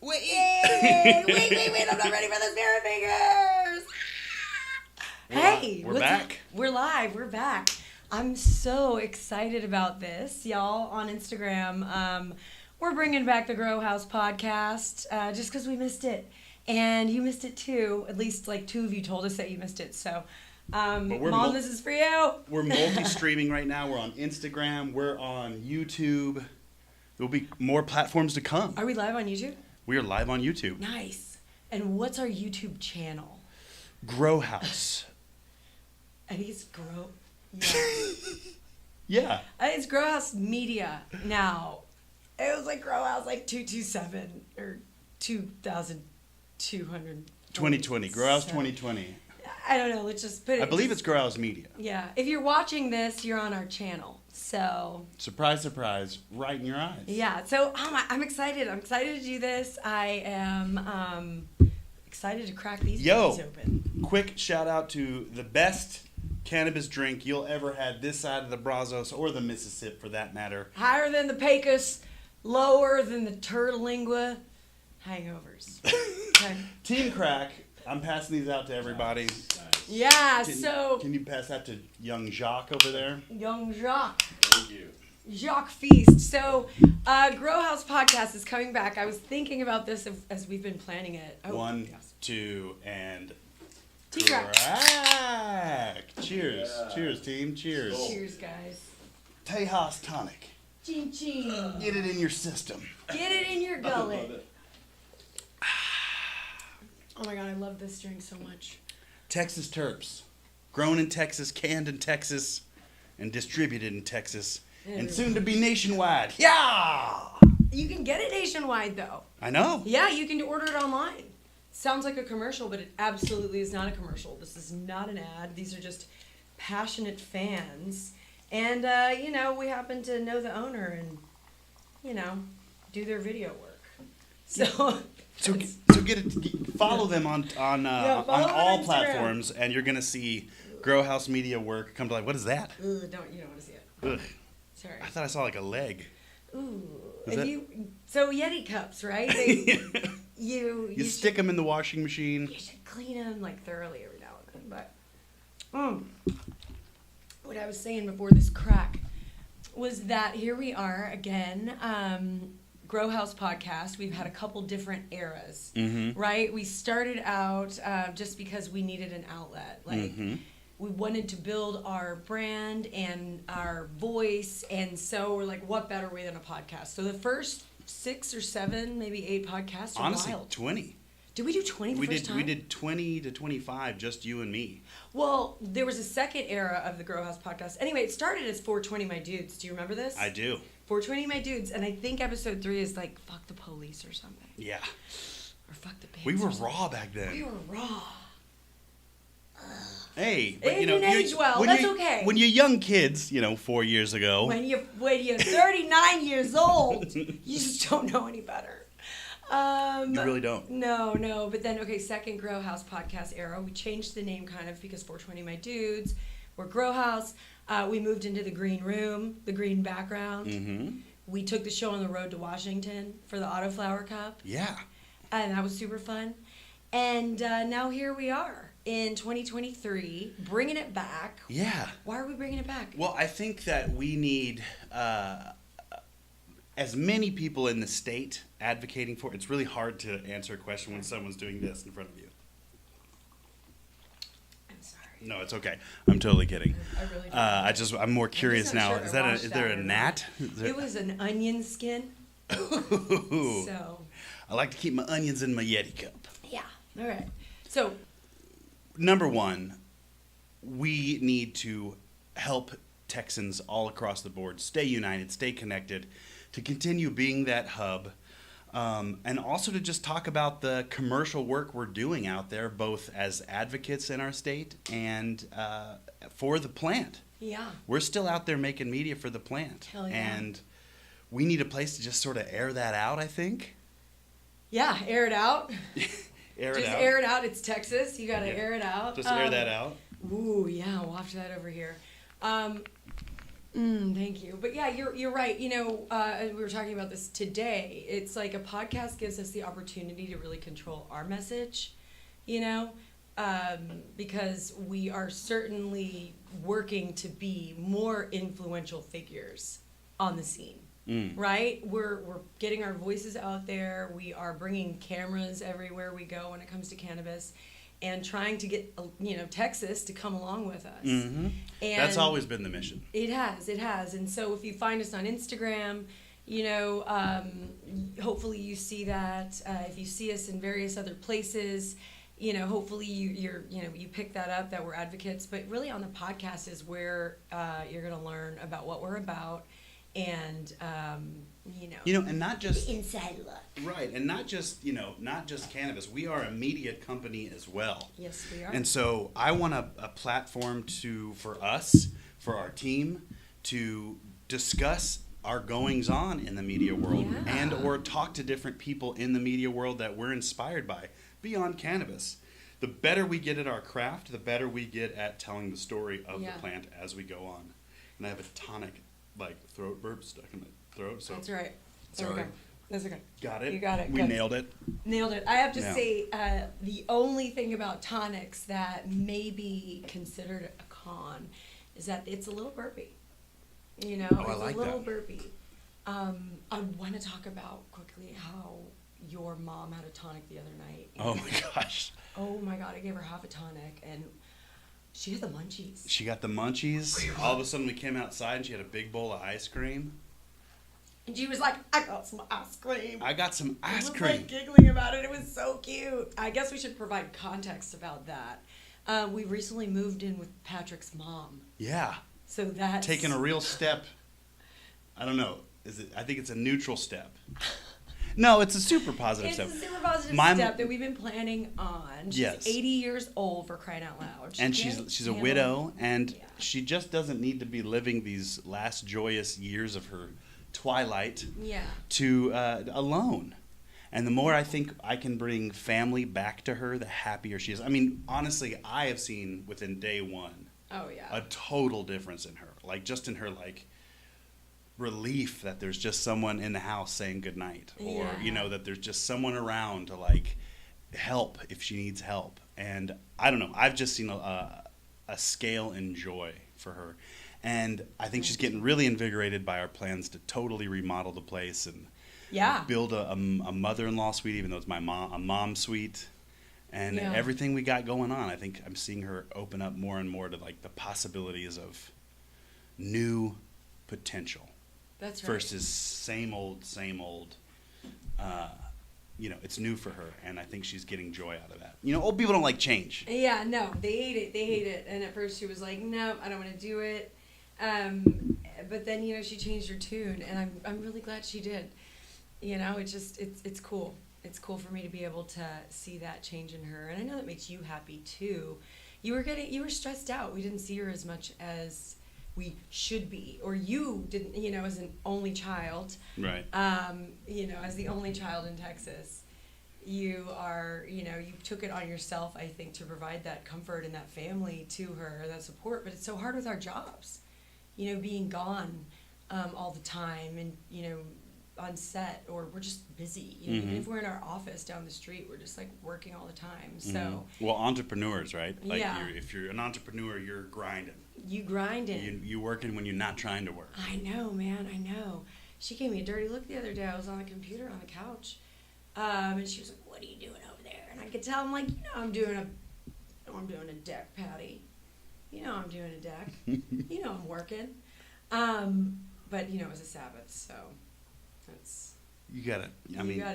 Wait, I'm not ready for the spirit fingers. Hey, we're back. We're live. We're back. I'm so excited about this, y'all. On Instagram, we're bringing back the Grow House podcast just because we missed it, and you missed it too. At least like 2 of you told us that you missed it. So, Mom, this is for you. We're multi-streaming right now. We're on Instagram. We're on YouTube. There will be more platforms to come. Are we live on YouTube? We are live on YouTube. Nice. And what's our YouTube channel? Grow House. I think it's Grow. Yeah. I think it's Grow House Media now. It was like Grow House like 227 or 2,200. 2020. Grow House 2020. I don't know. Let's just put it. I believe it's Grow House Media. Yeah. If you're watching this, you're on our channel. So. Surprise, surprise. Right in your eyes. Yeah. So I'm excited. I'm excited to do this. I am excited to crack these babies open. Quick shout out to the best cannabis drink you'll ever had this side of the Brazos or the Mississippi for that matter. Higher than the Pecos, lower than the Turtlingua. Hangovers. Okay. Team Crack. I'm passing these out to everybody. Nice. Yeah, Can you pass that to young Jacques over there? Young Jacques. Thank you. Jacques Feast. So, Grow House Podcast is coming back. I was thinking about this as we've been planning it. Oh, 1, yes. 2, and T-Crack. crack. Cheers. Yeah. Cheers, team. Cheers. Cool. Cheers, guys. Tejas Tonic. Chin chin. Get it in your system. Get it in your I love gullet. it. Oh my god, I love this drink so much. Texas Terps. Grown in Texas, canned in Texas, and distributed in Texas. And soon to be nationwide. Yeah! You can get it nationwide, though. I know. Yeah, you can order it online. Sounds like a commercial, but it absolutely is not a commercial. This is not an ad. These are just passionate fans. And, we happen to know the owner and, do their video work. So... So follow them on follow them on all Instagram. platforms, and you're gonna see Grow House Media work come to life. What is that? You don't want to see it. Ugh. Sorry. I thought I saw like a leg. Ooh. Is that- So Yeti cups, right? They, you stick them in the washing machine. You should clean them like thoroughly every now and then. But what I was saying before this crack was that here we are again. Grow House Podcast. We've had a couple different eras, right? We started out just because we needed an outlet. Like we wanted to build our brand and our voice, and so we're like, what better way than a podcast? So the first 6 or 7, maybe 8 podcasts are Honestly, wild. 20. Did we do 20 the first time? We did 20 to 25, just you and me. Well, there was a second era of the Grow House Podcast. Anyway, it started as 420 My Dudes. Do you remember this? I do. 420 My Dudes, and I think episode 3 is like, fuck the police or something. Yeah. Or fuck the pigs. We were or something. raw back then. We were raw. Hey, It didn't age well. That's okay. When you're young kids, 4 years ago. When you're 39 years old, you just don't know any better. You really don't. No. But then, second Grow House Podcast era. We changed the name kind of because 420 My Dudes. We're Grow House. We moved into the green room, the green background. We took the show on the road to Washington for the Autoflower Cup. Yeah. And that was super fun. And now here we are in 2023, bringing it back. Yeah. Why are we bringing it back? Well, I think that we need as many people in the state advocating for it. It's really hard to answer a question when someone's doing this in front of you. I'm sorry. No, it's okay. I'm totally kidding. I really don't. I'm more curious not now. sure Is I that watched is there that a or gnat? It was an onion skin. Ooh. So, I like to keep my onions in my Yeti cup. yeah. All right. So, Number 1, we need to help Texans all across the board stay united, stay connected, to continue being that hub, and also to just talk about the commercial work we're doing out there, both as advocates in our state and for the plant. yeah. We're still out there making media for the plant. Hell yeah. And we need a place to just sort of air that out, I think. Yeah, air it out. Air Just it out. air it out. It's Texas. You got to Yeah. air it out. Just air that out. Ooh, yeah. Waft that over here. Thank you. But yeah, you're right. You know, we were talking about this today. It's like a podcast gives us the opportunity to really control our message, you know, because we are certainly working to be more influential figures on the scene. Right? We're getting our voices out there. We are bringing cameras everywhere we go when it comes to cannabis, and trying to get, you know, Texas to come along with us. Mm-hmm. And that's always been the mission. It has. And so if you find us on Instagram, you know, hopefully you see that. If you see us in various other places, you know, hopefully you pick that up, that we're advocates. But really on the podcast is where you're going to learn about what we're about. And and not just the inside look, right, and not just cannabis. We are a media company as well. Yes, we are. And so I want a platform for us, for our team, to discuss our goings on in the media world, and or talk to different people in the media world that we're inspired by beyond cannabis. The better we get at our craft, the better we get at telling the story of the plant as we go on. And I have a tonic, throat burp stuck in my throat. So that's right. Sorry. That's okay. Got it? You got it. We nailed it. Nailed it. I have to say, the only thing about tonics that may be considered a con is that it's a little burpy. You know, I like a little that. burpy. I want to talk about quickly how your mom had a tonic the other night. Oh my gosh. Oh my God, I gave her half a tonic and she had the munchies. She got the munchies. All of a sudden we came outside and she had a big bowl of ice cream. And she was like, I got some ice cream. I got some ice I was cream. like giggling about it. It was so cute. I guess we should provide context about that. We recently moved in with Patrick's mom. Yeah. So that's... taking a real step. I don't know. I think it's a neutral step. No, it's a super positive step. It's a super positive step that we've been planning on. She's 80 years old, for crying out loud. And she's a widow, and she just doesn't need to be living these last joyous years of her twilight to alone. And the more I think I can bring family back to her, the happier she is. I mean, honestly, I have seen within day one a total difference in her. Just in her, relief that there's just someone in the house saying goodnight, or that there's just someone around to help if she needs help. And I don't know, I've just seen a scale in joy for her, and I think she's getting really invigorated by our plans to totally remodel the place and build a mother-in-law suite, even though it's a mom suite, and everything we got going on. I think I'm seeing her open up more and more to the possibilities of new potential. That's right. Versus same old. It's new for her, and I think she's getting joy out of that. Old people don't like change. Yeah, no, they hate it. And at first she was like, no, I don't want to do it. But then, she changed her tune, and I'm really glad she did. It's cool. It's cool for me to be able to see that change in her, and I know that makes you happy too. You were stressed out. We didn't see her as much as we should be, or you didn't, as an only child, right? As the only child in Texas, you are, you took it on yourself, I think, to provide that comfort and that family to her, that support. But it's so hard with our jobs, being gone all the time, and on set, or we're just busy. Even if we're in our office down the street, we're just working all the time. So well, entrepreneurs, right? If you're an entrepreneur, you're grinding. You grinding. You working when you're not trying to work. I know, man. I know. She gave me a dirty look the other day. I was on the computer on the couch, and she was like, "What are you doing over there?" And I could tell. I'm like, I'm doing a deck, Patty. I'm doing a deck. I'm working. But it was a Sabbath, so that's. You gotta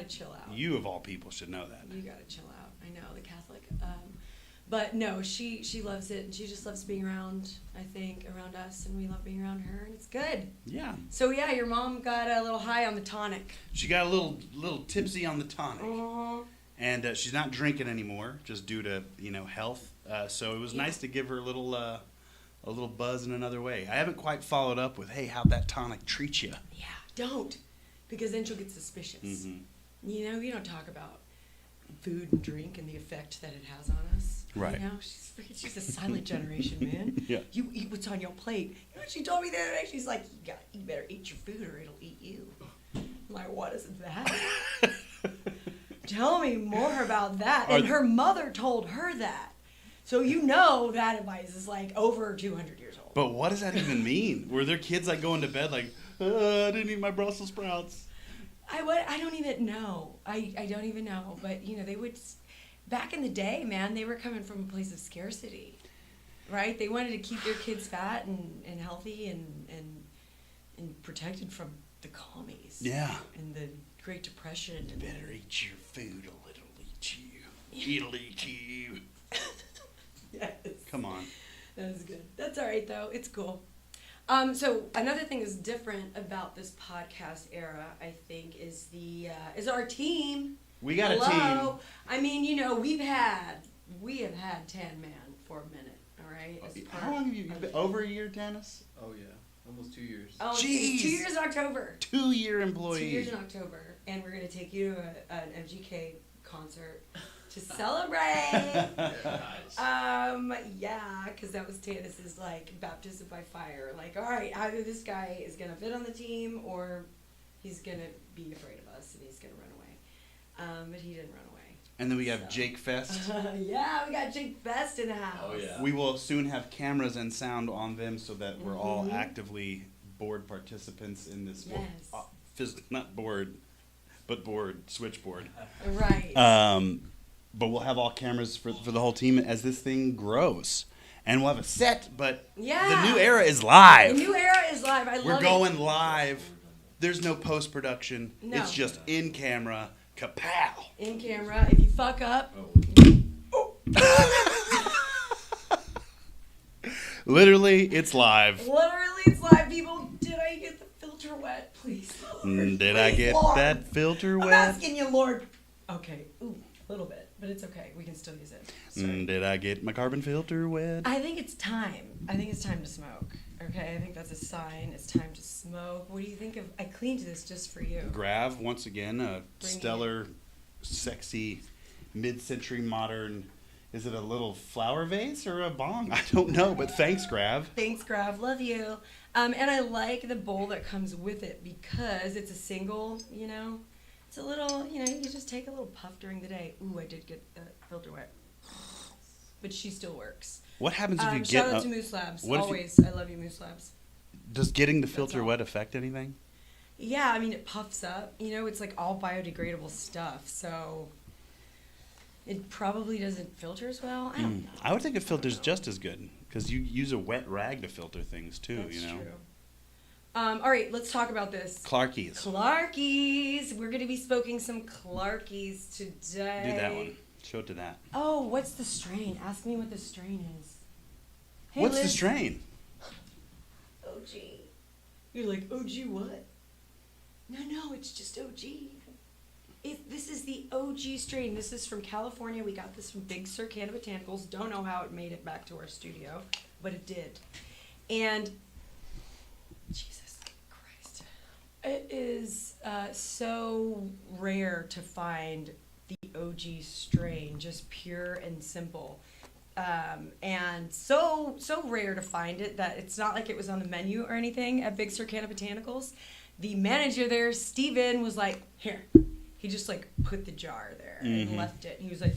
chill out. You of all people should know that. You gotta chill out. I know, the Catholic. But no, she loves it, and she just loves being around us, and we love being around her, and it's good. Yeah. So your mom got a little high on the tonic. She got a little tipsy on the tonic. And she's not drinking anymore, just due to health. So it was nice to give her a little buzz in another way. I haven't quite followed up with, hey, how'd that tonic treat you? Yeah, don't, because then she'll get suspicious. Mm-hmm. You don't talk about food and drink and the effect that it has on us. Right. You know, she's a silent generation, man. Yeah. You eat what's on your plate. You know what she told me the other day? She's like, you better eat your food or it'll eat you. I'm like, what is that? Tell me more about that. And her mother told her that. So you know that advice is like over 200 years old. But what does that even mean? Were there kids like going to bed like, I didn't eat my Brussels sprouts? I don't even know. I don't even know. But, you know, they would... Back in the day, man, they were coming from a place of scarcity, right? They wanted to keep their kids fat and healthy and protected from the commies. Yeah. And the Great Depression. You better eat your food or it'll eat you. It'll eat you. Yes. Come on. That was good. That's all right, though. It's cool. So another thing that's different about this podcast era, I think, is our team. We got Hello. a team. I mean, you know, we have had Tan Man for a minute, all right? How long have you been? Over a year, Dennis? Oh yeah, almost 2 years. Oh, Jeez. 2 years in October. 2-year employee. 2 years in October, and we're gonna take you to an MGK concert to celebrate. Nice. Yeah, because that was Tannis's like baptism by fire. Like, all right, either this guy is gonna fit on the team, or he's gonna be afraid of us and he's gonna run away. But he didn't run away. And then we have Jake Fest. Yeah, we got Jake Fest in the house. Oh yeah. We will soon have cameras and sound on them so that we're all actively board participants in this. Yes. Not board, but switchboard. Right. But we'll have all cameras for the whole team as this thing grows. And we'll have a set, but Yeah. the new era is live. The new era is live. I love it. We're going live. There's no post-production. No. It's just in camera. Kapow! In camera. If you fuck up. Literally, it's live. Literally, it's live, people. Did I get the filter wet? Please, Lord. Did I Please, get Lord. that filter I'm wet? asking you, Lord. Okay. Ooh, a little bit. But it's okay. We can still use it. Sorry. Did I get my carbon filter wet? I think it's time. I think it's time to smoke. Okay? I think that's a sign. It's time to smoke. What do you think of... I cleaned this just for you. Grav, once again, a Bring stellar, sexy, mid-century modern... Is it a little flower vase or a bong? I don't know, but thanks, Grav. Thanks, Grav. Love you. And I like the bowl that comes with it because it's a single, you know. It's a little, you know, you just take a little puff during the day. Ooh, I did get the filter wet. But she still works. What happens if you get... Shout out to Moose Labs. what if you- Always. I love you, Moose Labs. Does getting the filter all. wet affect anything? Yeah, I mean, it puffs up. You know, it's like all biodegradable stuff. So it probably doesn't filter as well. I don't know. I would think it filters just as good because you use a wet rag to filter things too, That's you know? true. All right, let's talk about this. Clarkies. Clarkies. We're going to be smoking some Clarkies today. Do that one. Show it to that. Oh, what's the strain? Ask me what the strain is. Hey, What's the Liz. strain? OG. You're like, OG what? No, it's just OG. This is the OG strain. This is from California. We got this from Big Sur Cannabis Botanicals. Don't know how it made it back to our studio, but it did. And Jesus Christ, it is so rare to find the OG strain, just pure and simple. And so rare to find it that it's not like it was on the menu or anything at Big Sur Cannabis Botanicals. The manager there, Steven, was like, here. He just like put the jar there and left it. He was like,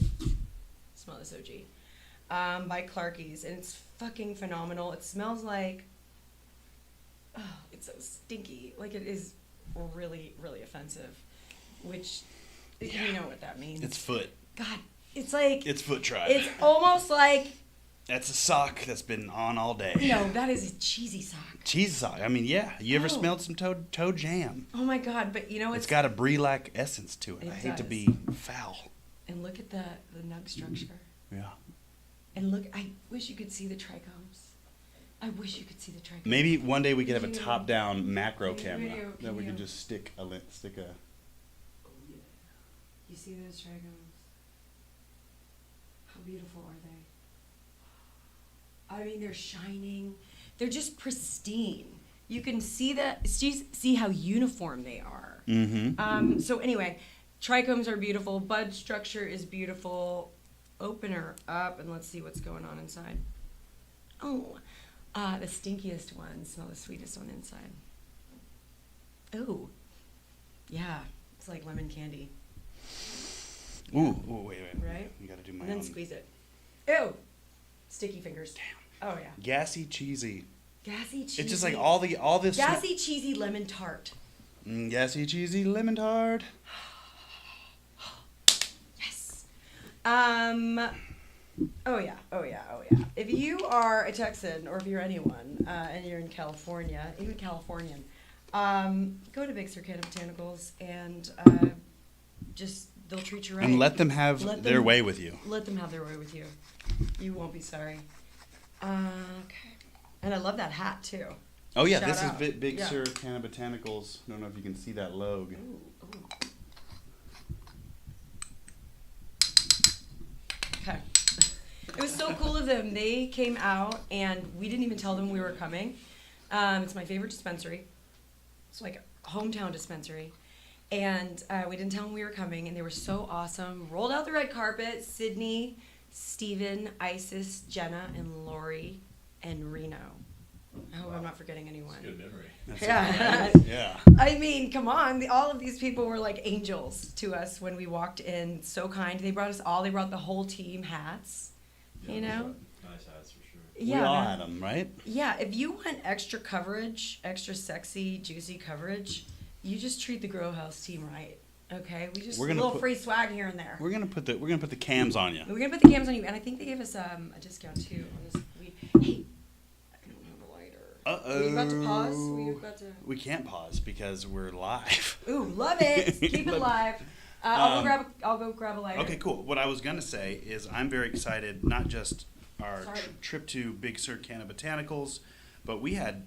smell this OG. By Clarkies. And it's fucking phenomenal. It smells like, oh, it's so stinky. Like it is really, really offensive. Which, you know what that means. It's foot. God, it's like. It's foot tribe. It's almost like. That's a sock that's been on all day. No, that is a cheesy sock. Cheese sock. I mean, yeah. You ever Oh. smelled some toe jam? Oh my God, but you know It's got a brie-like essence to it. It I hate to does. be foul. And look at the nug structure. Yeah. And look, I wish you could see the trichomes. I wish you could see the trichomes. Maybe one day we could have a Video. top-down macro Video, camera video, that we video. could just stick a. Oh yeah. You see those trichomes? How beautiful are they? I mean, they're shining. They're just pristine. You can see see how uniform they are. Mm-hmm. So anyway, trichomes are beautiful. Bud structure is beautiful. open her up and let's see what's going on inside. Oh, the stinkiest one. Smell the sweetest one inside. Ooh. Yeah, it's like lemon candy. Ooh, wait. Right? You gotta do my And then own. squeeze it. Ew. Sticky fingers. Damn. Oh, yeah. Gassy, cheesy. Gassy, cheesy. It's just like all this. Gassy, cheesy lemon tart. Gassy, cheesy lemon tart. Yes. Oh yeah. If you are a Texan or if you're anyone and you're in California, even Californian, go to Big Sur Cannabis Botanicals and just they'll treat you right. And let them have their way with you. Let them have their way with you. You won't be sorry. Okay. And I love that hat too. Oh yeah, Shout this out. is Big Yeah. Sur Cannabis Botanicals. I don't know if you can see that logo. Ooh. Okay. It was so cool of them. They came out and we didn't even tell them we were coming. It's my favorite dispensary. It's like a hometown dispensary. And we didn't tell them we were coming and they were so awesome. Rolled out the red carpet. Sydney, Steven, Isis, Jenna, and Lori, and Reno. I hope I'm not forgetting anyone. That's a good memory. Yeah. Yeah. I mean, come on. All of these people were like angels to us when we walked in. So kind. They brought us all. They brought the whole team hats. Yeah, You know? Nice hats for sure. Yeah. We all man. had them, right? Yeah. If you want extra coverage, extra sexy, juicy coverage, you just treat the Grow House team right. Okay? We just We're a gonna little put- free swag here and there. We're gonna put the cams on you. We're gonna put the cams on you, and I think they gave us a discount too on this. Hey, I don't have a lighter. Uh-oh. Were you about to pause? Were you about to? We can't pause because we're live. Ooh, love it. Keep it live. I'll go grab a lighter. Okay, cool. What I was gonna say is I'm very excited. Not just our Sorry. trip to Big Sur Cannabis Botanicals, but we had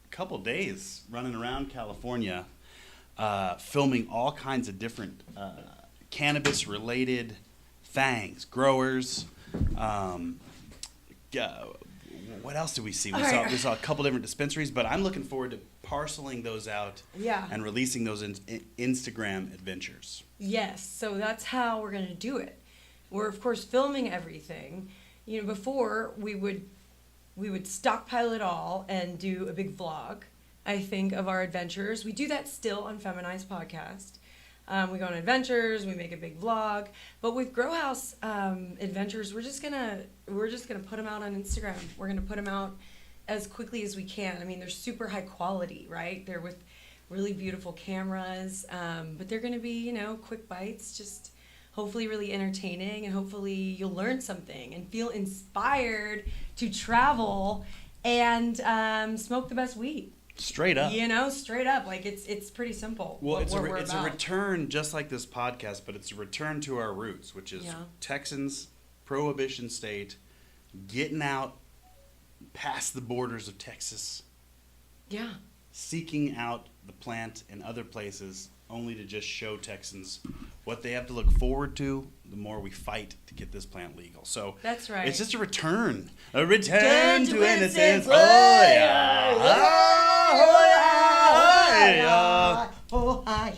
a couple days running around California, filming all kinds of different cannabis-related things, growers. What else did we see? We saw a couple different dispensaries, but I'm looking forward to parceling those out Yeah. and releasing those in Instagram adventures. Yes. So that's how we're gonna do it. We're of course filming everything. You know, before we would stockpile it all and do a big vlog. I think of our adventures. We do that still on Feminized Podcast. We go on adventures. We make a big vlog. But with Grow House adventures, we're just gonna put them out on Instagram. We're gonna put them out as quickly as we can. I mean, they're super high quality, right? They're with really beautiful cameras, but they're gonna be quick bites, just hopefully really entertaining, and hopefully you'll learn something and feel inspired to travel and smoke the best weed. Straight up. Straight up. Like it's pretty simple. Well, what it's we're a about. return, just like this podcast, but it's a return to our roots, which is Yeah. Texans, prohibition state, getting out past the borders of Texas, Yeah. seeking out the plant in other places, only to just show Texans what they have to look forward to the more we fight to get this plant legal. So That's right. it's just a return to Return to innocence. innocence. Oh yeah. Oh yeah. Oh hi,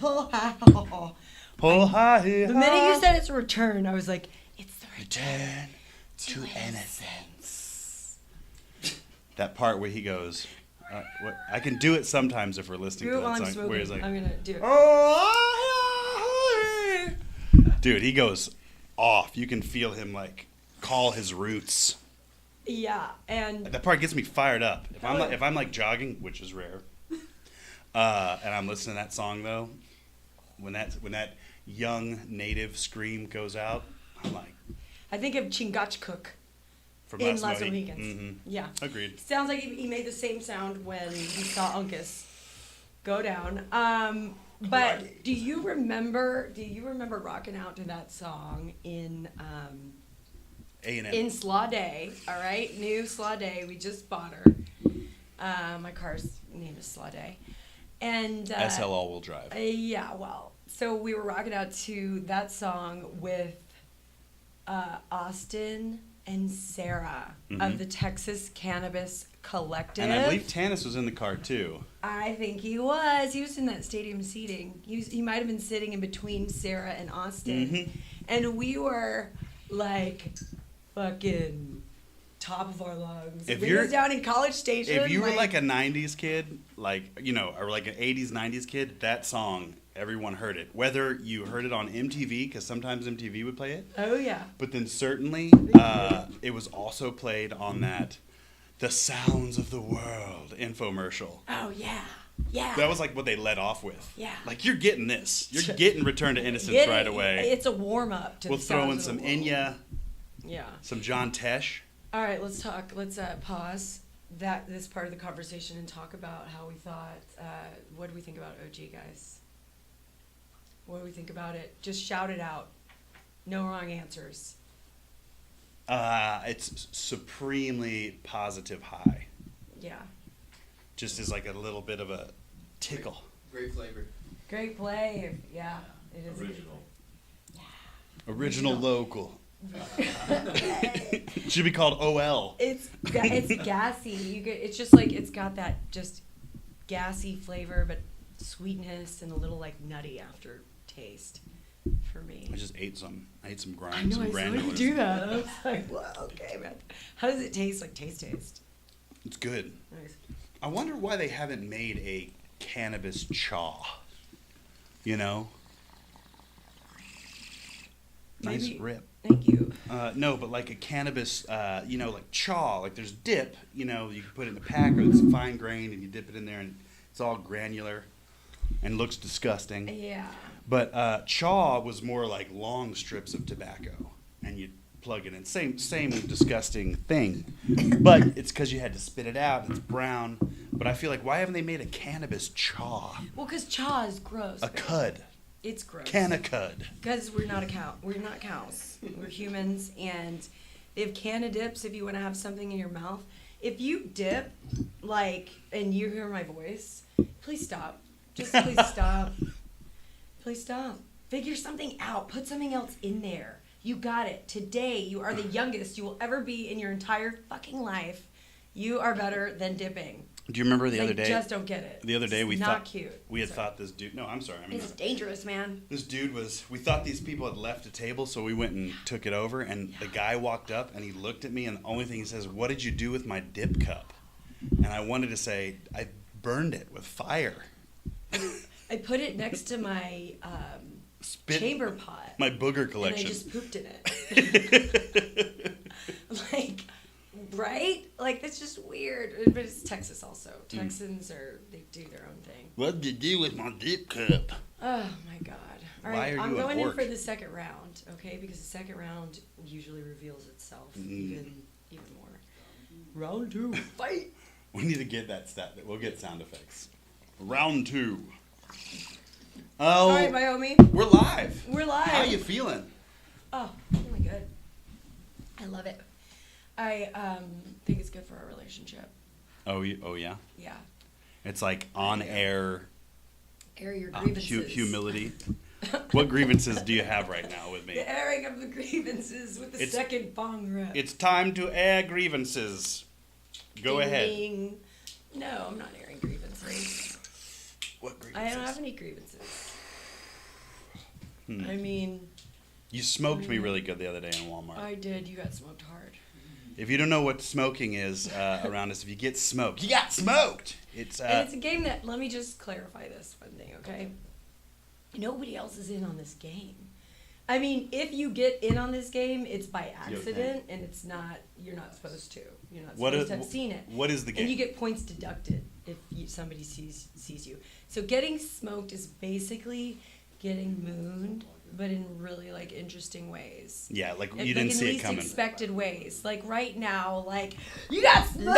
oh hi, oh. Oh hi. The minute you said it's a return, I was like, it's the Return to innocence. That part where he goes, I can do it sometimes if we're listening Do it to while that I'm song. smoking. Where he's like, I'm gonna do it. oh, dude, he goes off. You can feel him like call his roots. Yeah, and That part gets me fired up. If Oh, yeah. if I'm like jogging, which is rare, and I'm listening to that song though, when that young native scream goes out, I'm like, I think of Chingachgook from in Las Las Mohicans. Mohicans. Yeah. Agreed. Sounds like he made the same sound when he saw Uncas go down. But do you remember rocking out to that song in A&M. Slaw Day? All right, new Slaw Day. We just bought her. My car's name is Slaw Day, and SL all-wheel drive. yeah. Well, so we were rocking out to that song with Austin and Sarah of the Texas Cannabis Collective. And I believe Tanis was in the car too. I think he was. He was in that stadium seating. He might have been sitting in between Sarah and Austin. And we were like fucking top of our lungs. If We you're- was down in College Station. If you were like a 90s kid, like, you know, or like an 80s, 90s kid, that song, everyone heard it. Whether you heard it on MTV, because sometimes MTV would play it, oh yeah, but then certainly it was also played on that The Sounds of the World infomercial. oh yeah, yeah. That was like what they led off with. Yeah. Like, you're getting this. You're getting Return to Innocence Get right it. away. It's a warm up to We'll the throw in sounds some of the world. Enya, Yeah. some John Tesh. All right, let's talk. Let's pause this part of the conversation and talk about how we thought. What do we think about OG, guys? What do we think about it? Just shout it out. No wrong answers. It's supremely positive high. Yeah. Just as like a little bit of a tickle. Great flavor. Great play. Yeah, it is. Original. Original local. Should be called OL. It's gassy. It's just like it's got that just gassy flavor, but sweetness and a little like nutty aftertaste for me. I just ate some. I ate some I grind, know, some I saw you granules. do that. I was like, well, okay, man. How does it taste? Like taste? It's good. Nice. I wonder why they haven't made a cannabis chaw. You know? Nice Maybe- rip. Thank you. No, but like a cannabis, you know, like chaw. Like there's dip, you know, you can put it in a pack or it's fine grained and you dip it in there and it's all granular and looks disgusting. Yeah. But chaw was more like long strips of tobacco, and you plug it in. Same disgusting thing, but it's because you had to spit it out. It's brown. But I feel like, why haven't they made a cannabis chaw? Well, because chaw is gross. A babe. cud. It's gross. Can a cud. Because we're not a cow. We're not cows. We're humans, and they have canna dips if you want to have something in your mouth. If you dip, like, and you hear my voice, please stop. Just please stop. Please stop. Figure something out. Put something else in there. You got it. Today, you are the youngest you will ever be in your entire fucking life. You are better than dipping. Do you remember the other day? I just don't get it. The other day It's we not thought cute. we had Sorry. thought this dude. No, I'm sorry. I mean, It's dangerous, man. this dude was. We thought these people had left a table, so we went and took it over. And the guy walked up and he looked at me, and the only thing he says, "What did you do with my dip cup?" And I wanted to say, "I burned it with fire." I put it next to my Spit chamber pot. my booger And I collection. just pooped in it. Like, right? Like, that's just weird. But it's Texas also. Texans they do their own thing. What did you do with my dip cup? Oh, my God. All Why right, are I'm you at going in work? for the second round, okay? Because the second round usually reveals itself even more. Round two, fight! We need to get that stat. We'll get sound effects. Round 2. Oh, All right, my homie. we're live. We're live. How you feeling? Oh, feeling good. I love it. I think it's good for our relationship. Oh, yeah. Yeah. It's like on air Air your grievances. humility. What grievances do you have right now with me? The airing of the grievances with the It's- second bong rip. It's time to air grievances. Go Ding, ahead. ding. No, I'm not airing grievances. What grievances? I don't have any grievances. Hmm. I mean, You smoked me really good the other day in Walmart. I did. You got smoked hard. If you don't know what smoking is around us, if you get smoked, you got smoked. It's And it's a game that, let me just clarify this one thing, okay? Nobody else is in on this game. I mean, if you get in on this game, it's by accident, and it's not, you're not supposed to. You're not What supposed is- to have seen it. what is the game? And you get points deducted if somebody sees you. So getting smoked is basically getting mooned, but in really, like, interesting ways. Yeah, like And, you didn't like, see in it least coming. expected ways. Like right now, like, you got smoked! No!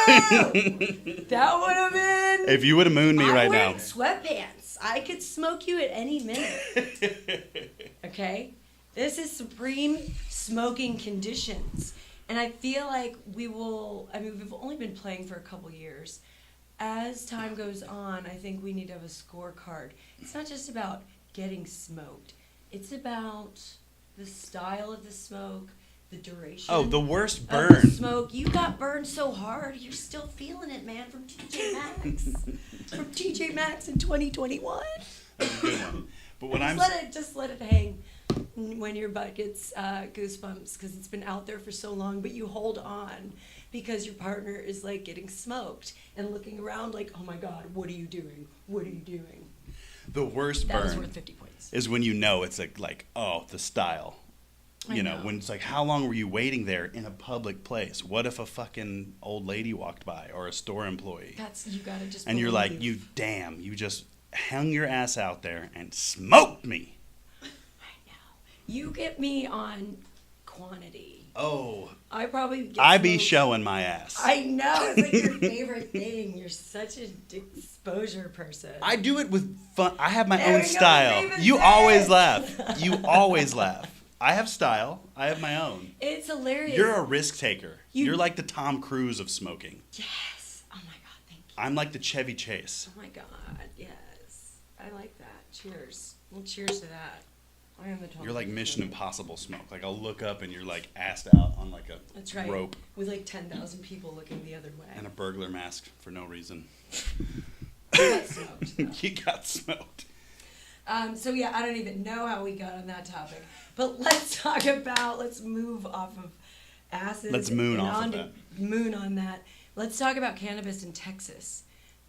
That would have been... If you would have mooned me I'm right wearing now. sweatpants. I could smoke you at any minute. Okay? This is supreme smoking conditions. And I feel like we've only been playing for a couple years. As time goes on, I think we need to have a scorecard. It's not just about getting smoked. It's about the style of the smoke, the duration. Oh, the worst of burn. the smoke. You got burned so hard, you're still feeling it, man, from TJ Maxx. From TJ Maxx in 2021. That's a good one. But what I'm Just let it hang. when your butt gets goosebumps because it's been out there for so long, but you hold on because your partner is like getting smoked and looking around like, oh my God, what are you doing? What are you doing? The worst That was burn worth 50 points. is when you know it's like oh, the style. I You know, know. when it's like, how long were you waiting there in a public place? What if a fucking old lady walked by or a store employee? That's, you gotta just And you're like, believe. you just hung your ass out there and smoked me. I know. You get me on quantity. Oh, I probably get I be smoked. showing my ass. I know. It's like your favorite thing. You're such an exposure person. I do it with fun. I have my There own we go, style. David You said. always laugh. You always laugh. I have style. I have my own. It's hilarious. You're a risk taker. You- You're like the Tom Cruise of smoking. Yes. Oh my God, thank you. I'm like the Chevy Chase. Oh my God, yes. I like that. Cheers. Well, cheers to that. I am the Tom You're like Cruise Mission woman. Impossible smoke. Like I'll look up and you're like assed out on like a That's right. rope With like 10,000 people looking the other way. and a burglar mask for no reason. Got smoked. You got smoked. So yeah, I don't even know how we got on that topic, but let's move off of acid. Let's moon and off of onto- that. Moon on that. Let's talk about cannabis in Texas,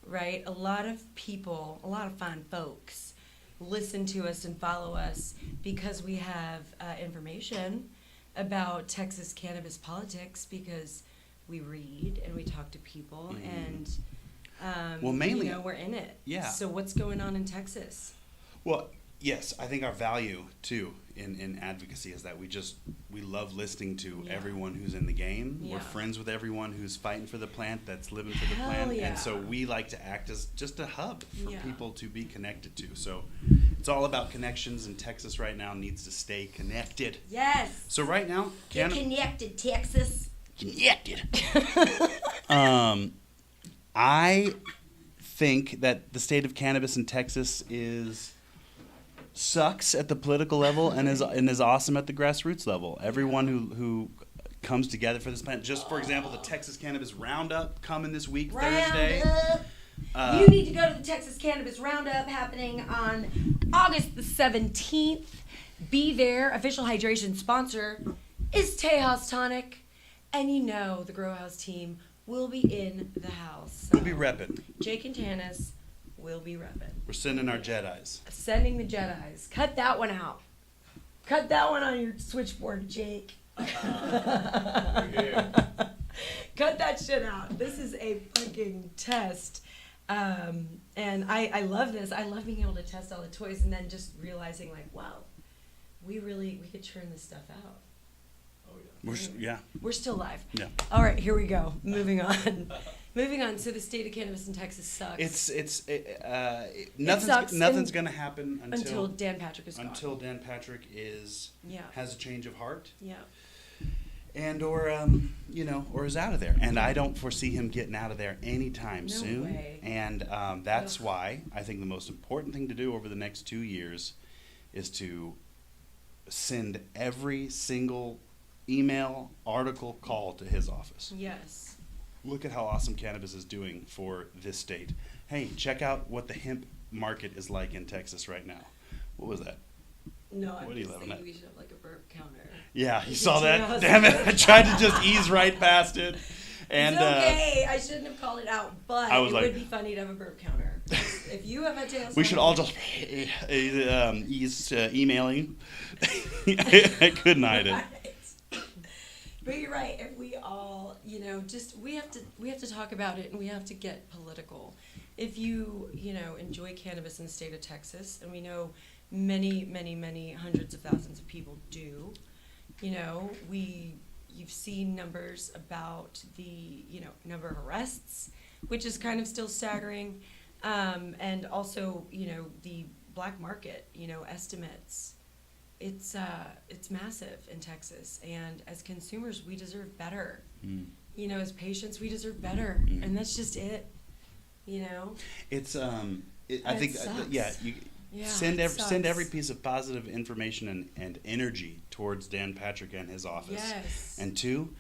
right? A lot of people, a lot of fine folks, listen to us and follow us because we have information about Texas cannabis politics because we read and we talk to people and Well, mainly- you know, we're in it. Yeah. So what's going on in Texas? Well, yes, I think our value too in advocacy is that we love listening to Yeah. everyone who's in the game. Yeah. We're friends with everyone who's fighting for the plant, that's living for the Hell plant, yeah. and so we like to act as just a hub for Yeah. people to be connected to. So it's all about connections, and Texas right now needs to stay connected. Yes. So right now, Get connected, Texas. connected. I think that the state of cannabis in Texas sucks at the political level and is awesome at the grassroots level. Everyone who comes together for this plant. Just for example, the Texas Cannabis Roundup coming this week, Thursday. Roundup. You need to go to the Texas Cannabis Roundup happening on August the 17th. Be there. Official hydration sponsor is Tejas Tonic. And you know the Grow House team will be in the house. So We'll be repping. Jake and Tanis will be repping. We're sending our Jedis. Sending the Jedis. Cut that one out. Cut that one on your switchboard, Jake. Cut that shit out. This is a fucking test. And I love this. I love being able to test all the toys and then just realizing like, wow, we could churn this stuff out. We're still live. Yeah. All right, here we go. Moving on. Moving on. So the state of cannabis in Texas sucks. Nothing's sucks gonna happen until Dan Patrick is gone. until Dan Patrick has a change of heart. Yeah. And or is out of there, and I don't foresee him getting out of there anytime No soon. way. And that's Ugh. why I think the most important thing to do over the next 2 years is to send every single email, article, call to his office. Yes. Look at how awesome cannabis is doing for this state. Hey, check out what the hemp market is like in Texas right now. What was that? No, What I'm are you just laughing thinking at? we should have like a burp counter. Yeah, you Is saw it that? 2 hours? Damn it! I tried to just ease right past it. And It's okay. I shouldn't have called it out, but I was it like- would be funny to have a burp counter. If you have a tail, we should all just ease emailing. I couldn't hide it. But you're right. If we all, just we have to talk about it and we have to get political. If you enjoy cannabis in the state of Texas, and we know many, many, many hundreds of thousands of people do, you've seen numbers about the number of arrests, which is kind of still staggering, and also the black market estimates. It's massive in Texas, and as consumers, we deserve better. Mm. As patients, we deserve better, Mm. and that's just it. It's I It think sucks. Yeah, send it send every sucks. piece of positive information and energy towards Dan Patrick and his office. Yes. And 2,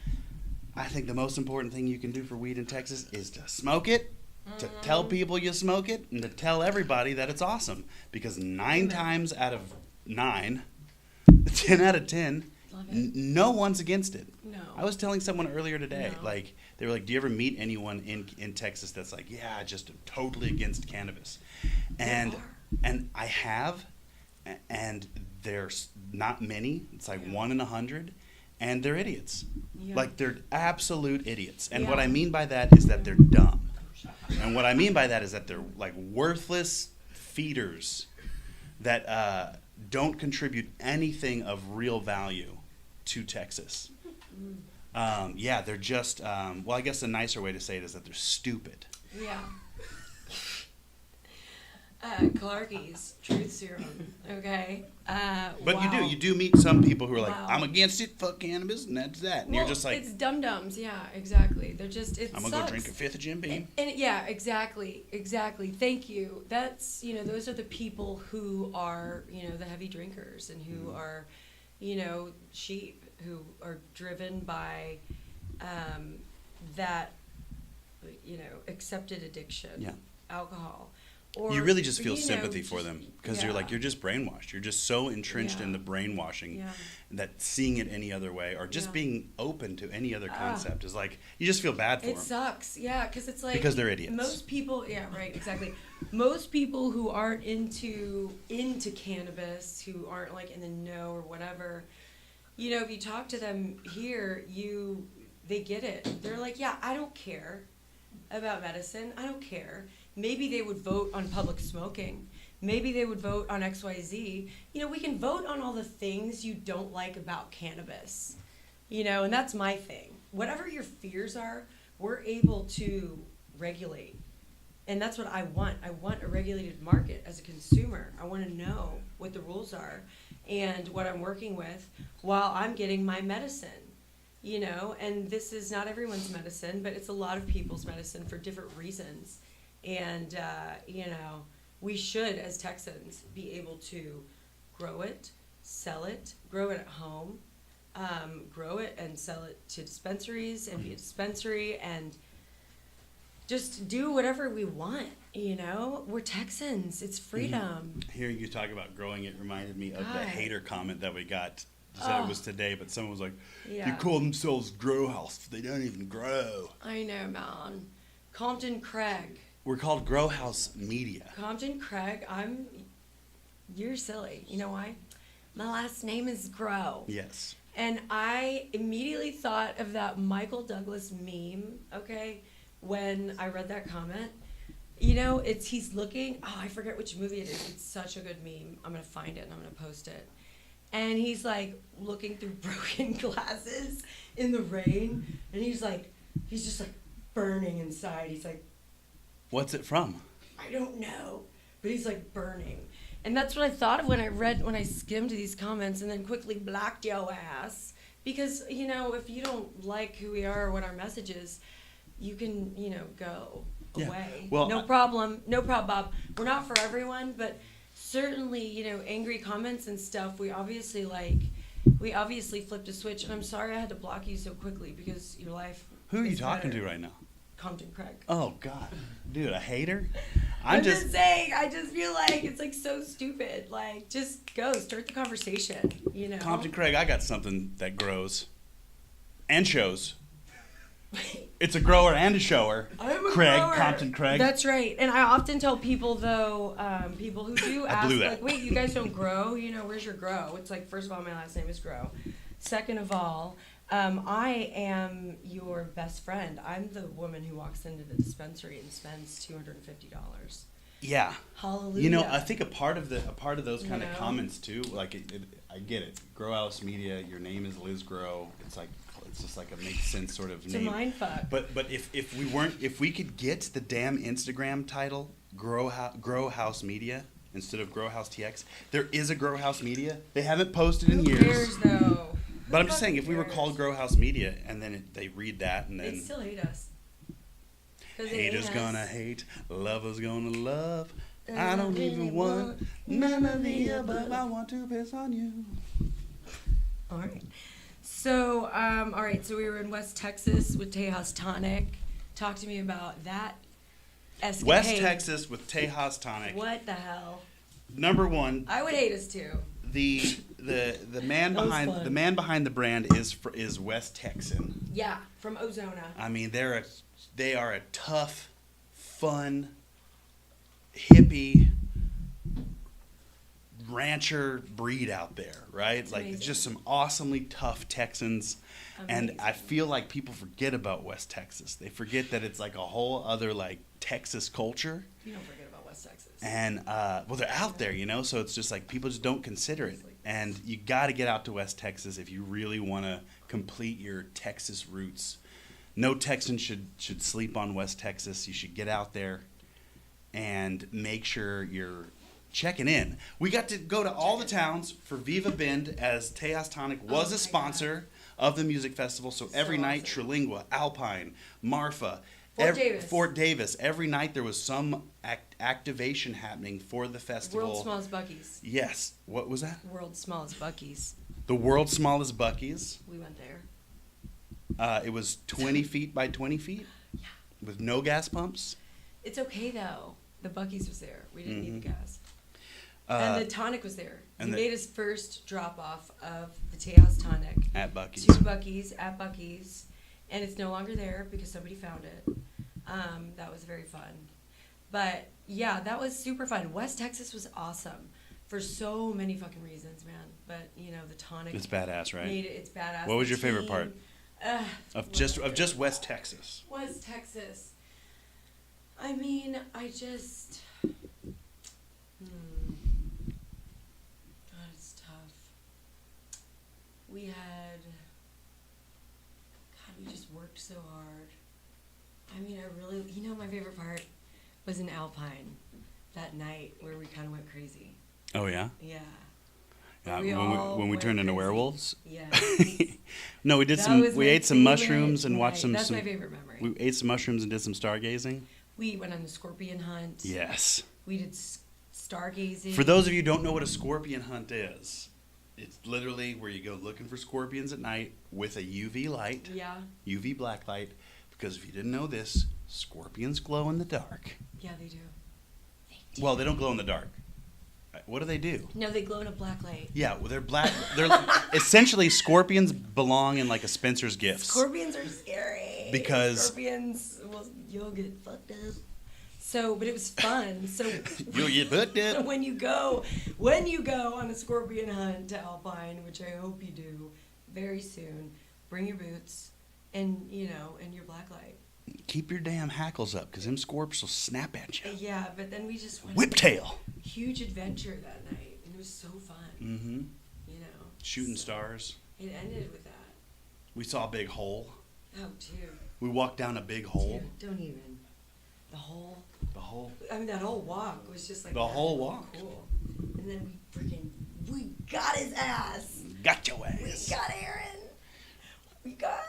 I think the most important thing you can do for weed in Texas is to smoke it, to tell people you smoke it, and to tell everybody that it's awesome. Because 9 Amen. times out of 9, 10 out of 10. Love it. No one's against it. No. I was telling someone earlier today, No. like, they were like, do you ever meet anyone in Texas that's like, yeah, just totally against cannabis? And There are. and I have, and there's not many. It's like 1 in 100, and they're idiots. Yeah. Like, they're absolute idiots. And Yeah. what I mean by that is that they're dumb. And what I mean by that is that they're like worthless feeders that don't contribute anything of real value to Texas. Yeah, they're just, well, I guess a nicer way to say it is that they're stupid. Yeah. Clarky's Truth Serum, okay? But wow. you do meet some people who are like, Wow. I'm against it, fuck cannabis, and that's that. And Well, you're just like, it's dum-dums, yeah, exactly. They're just, it I'm going to go drink a fifth of Jim Beam. And yeah, exactly. Thank you. That's, those are the people who are, the heavy drinkers and who are, sheep, who are driven by that, accepted addiction, Yeah. alcohol. Or, You really just feel sympathy for them because yeah. you're just brainwashed. You're just so entrenched in Yeah. the brainwashing Yeah. that seeing it any other way or just Yeah. being open to any other concept is like, you just feel bad for It them. sucks, yeah, because it's like Because they're idiots. Most people, yeah, right, exactly. Most people who aren't into cannabis, who aren't like in the know or whatever, if you talk to them here, they get it. They're like, yeah, I don't care about medicine. I don't care. Maybe they would vote on public smoking. Maybe they would vote on XYZ. We can vote on all the things you don't like about cannabis. And that's my thing. Whatever your fears are, we're able to regulate. And that's what I want. I want a regulated market as a consumer. I want to know what the rules are and what I'm working with while I'm getting my medicine. And this is not everyone's medicine, but it's a lot of people's medicine for different reasons. And, we should, as Texans, be able to grow it, sell it, grow it at home, grow it and sell it to dispensaries and be a dispensary and just do whatever we want, We're Texans. It's freedom. Hearing you talk about growing it reminded me of God. that hater comment that we got. Said it was today, but someone was like, Yeah. "You call themselves grow house? They don't even grow." I know, man. Compton Craig. We're called Grow House Media. Compton Craig, you're silly. You know why? My last name is Grow. Yes. And I immediately thought of that Michael Douglas meme, okay, when I read that comment. He's looking, I forget which movie it is. It's such a good meme. I'm going to find it and I'm going to post it. And he's like looking through broken glasses in the rain. And he's just like burning inside. He's like, What's it from? I don't know, but he's like burning. And that's what I thought of when I skimmed these comments and then quickly blocked yo ass. Because, if you don't like who we are or what our message is, you can, go Yeah. away. Well, no problem, Bob. We're not for everyone, but certainly, angry comments and stuff, we obviously flipped a switch. And I'm sorry I had to block you so quickly because your life Who are you is talking better. to right now? Compton Craig. Oh God, dude, a hater? I'm just saying, I just feel like it's like so stupid. Like, just go, start the conversation, Compton Craig, I got something that grows and shows. It's a grower and a shower. I'm a Craig, grower. Compton Craig. That's right. And I often tell people, though, people who do I ask, blew that. like, wait, you guys don't grow? Where's your grow? It's like, first of all, my last name is Grow. Second of all, I am your best friend. I'm the woman who walks into the dispensary and spends $250. Yeah. Hallelujah. I think a part of those kind of You know? comments too, like I get it. Grow House Media, your name is Liz Grow. It's just like a makes sense sort of It's a name. mindfuck. But if we could get the damn Instagram title Grow House Media instead of Grow House TX, there is a Grow House Media. They haven't posted in Who years. cares, though? But I'm Who just saying, if we were cares? called Grow House Media and then they read that and They then still hate us. 'Cause they haters hate gonna us. hate, lovers gonna love. And I don't really even want none of the above. I want to piss on you. All right. So, so we were in West Texas with Tejas Tonic. Talk to me about that escapade. West Texas with Tejas Tonic. What the hell? Number one, I would hate us too. the the man That was behind fun. the man behind the brand is West Texan. Yeah, from Ozona. I mean, they are a tough, fun, hippie rancher breed out there, right? It's like amazing. just some awesomely tough Texans. And Amazing. I feel like people forget about West Texas. They forget that it's like a whole other like Texas culture. You don't forget about West Texas. And well, they're out there, you know, so it's just like people just don't consider it. And you got to get out to West Texas if you really want to complete your Texas roots. No Texan should sleep on West Texas. You should get out there and make sure you're checking in. We got to go to all the towns for Viva Bend, as Tejas Tonic was Oh a my sponsor of the music festival. So every night, awesome. Trilingua, Alpine, Marfa, Fort Davis. Every night there was some activation happening for the festival. World's smallest Buc-ee's. Yes. What was that? World's smallest Buc-ee's. The world's smallest Buc-ee's. We went there. It was 20 feet by 20 feet Yeah. with no gas pumps. It's okay though. The Buc-ee's was there. We didn't need the gas. Uh, And the tonic was there. He and the- made his first drop off of the Tejas Tonic. at Buc-ee's. 2 Buc-ee's at Buc-ee's. And it's no longer there because somebody found it. That was very fun. But yeah, that was super fun. West Texas was awesome for so many fucking reasons, man. But you know, the tonic It's badass, right? made it. It's badass. What was The your favorite team, part? Of just West Texas. West Texas. I mean, I just. God, it's tough. We had. God, we just worked so hard. I mean, I really. You know, my favorite part was in Alpine that night where we kind of went crazy. Oh yeah. Yeah. Yeah, We all when we went turned into crazy. werewolves. Yeah. No, we did That some. was We my ate some favorite mushrooms and watched night. some. That's my favorite memory. We ate some mushrooms and did some stargazing. We went on a scorpion hunt. Yes. We did stargazing. For those of you who don't know what a scorpion hunt is, it's literally where you go looking for scorpions at night with a UV light, Yeah. UV black light. Because if you didn't know this, scorpions glow in the dark. Yeah, they do. Well, they don't glow in the dark. What do they do? No, they glow in a black light. Yeah, well, they're black. They're essentially scorpions belong in like a Spencer's Gifts. Scorpions are scary. Because- scorpions, well, you'll get fucked up. So, but it was fun. So You'll get hooked up. when you go on a scorpion hunt to Alpine, which I hope you do very soon, bring your boots and and your black light. Keep your damn hackles up, because them scorps will snap at you. Yeah, but then we just went Whiptail. on a huge adventure that night, and it was so fun. Mm-hmm. You know, Shooting So stars. It ended with that. We saw a big hole. Oh, dude. We walked down a big hole. Dude, don't even. The whole. The hole. I mean, that whole walk was just like The whole walk. Cool. And then we got his ass. Got your We ass. got Aaron. We got.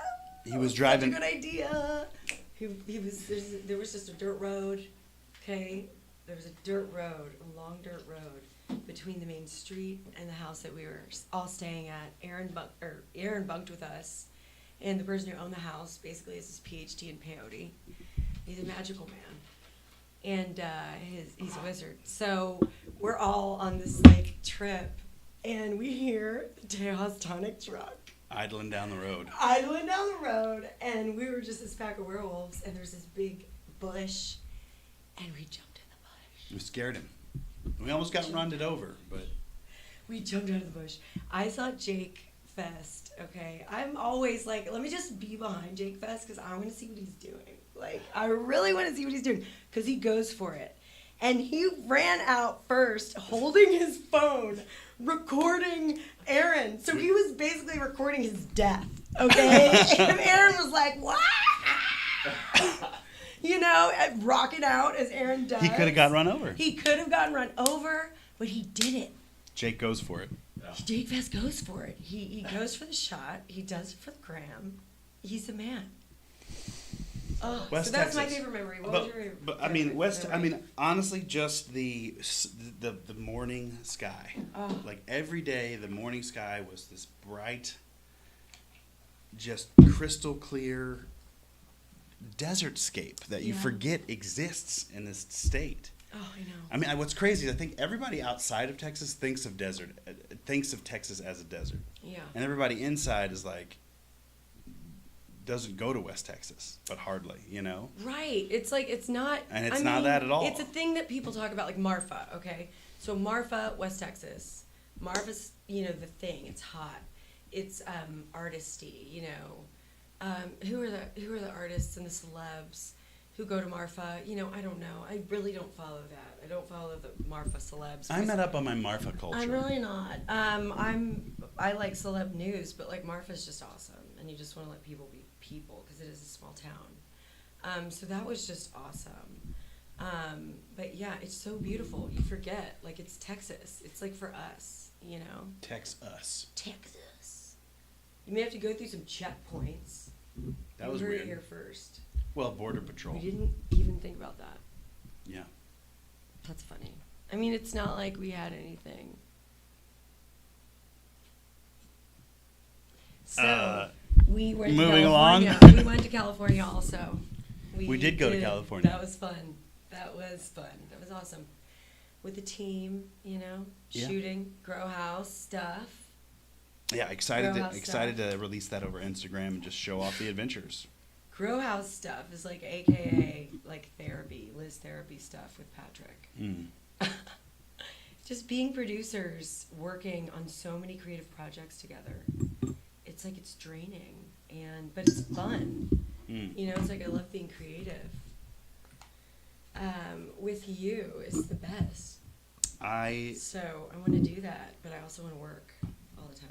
He was Such driving. a good idea. He was. There was just a dirt road. Okay, there was a dirt road, a long dirt road between the main street and the house that we were all staying at. Aaron bunked with us, and the person who owned the house basically is his PhD in peyote. He's a magical man, and he's a wizard. So we're all on this like trip, and we hear the Tejas Tonic truck Idling down the road. idling down the road, and we were just this pack of werewolves, and there's this big bush, and we jumped in the bush. We scared him. We almost got run over, but We jumped out of the bush. I saw Jake Fest, okay? I'm always like, let me just be behind Jake Fest because I want to see what he's doing. Like, I really want to see what he's doing because he goes for it. And he ran out first holding his phone, recording Aaron. So he was basically recording his death, okay? And Aaron was like, what? Rocking out as Aaron does. he could have got run over. He could have gotten run over, but he didn't. Jake goes for it. Jake Vest goes for it. He goes for the shot. He does it for the gram. He's the man. Oh, West so that's my Texas. favorite memory. What was your favorite? But I mean, favorite memory? honestly, just the morning sky. Oh. Like every day, the morning sky was this bright, just crystal clear desertscape that you Yeah. forget exists in this state. Oh, I know. I mean, what's crazy is I think everybody outside of Texas thinks of desert. thinks of Texas as a desert. Yeah. And everybody inside is like, doesn't go to West Texas, but hardly, you know? Right. It's like, it's not. And it's not that at all. It's a thing that people talk about, like Marfa, okay? So Marfa, West Texas. Marfa's, you know, the thing. It's hot. It's artisty, you know. Who are the artists and the celebs who go to Marfa? You know, I don't know. I really don't follow that. I don't follow the Marfa celebs. I'm not up on my Marfa culture. I'm really not. I like celeb news, but like Marfa's just awesome, and you just want to let people be people because it is a small town. So that was just awesome. But yeah, it's so beautiful. You forget, like, it's Texas. It's like for us, you know. Texas. You may have to go through some checkpoints. That was you heard weird. it here first. Well, Border Patrol. We didn't even think about that. Yeah. That's funny. I mean, it's not like we had anything. So we went moving to along. California. We went to California also. We did go to California. That was fun. That was awesome. With the team, you know, Yeah. shooting, grow house stuff. Yeah, excited Grow house to release that over Instagram and just show off the adventures. Grow house stuff is like AKA like therapy, Liz therapy stuff with Patrick. Mm. Just being producers, working on so many creative projects together. It's like it's draining, but it's fun. Mm. You know, it's like I love being creative. With you is the best. So I want to do that, but I also want to work all the time.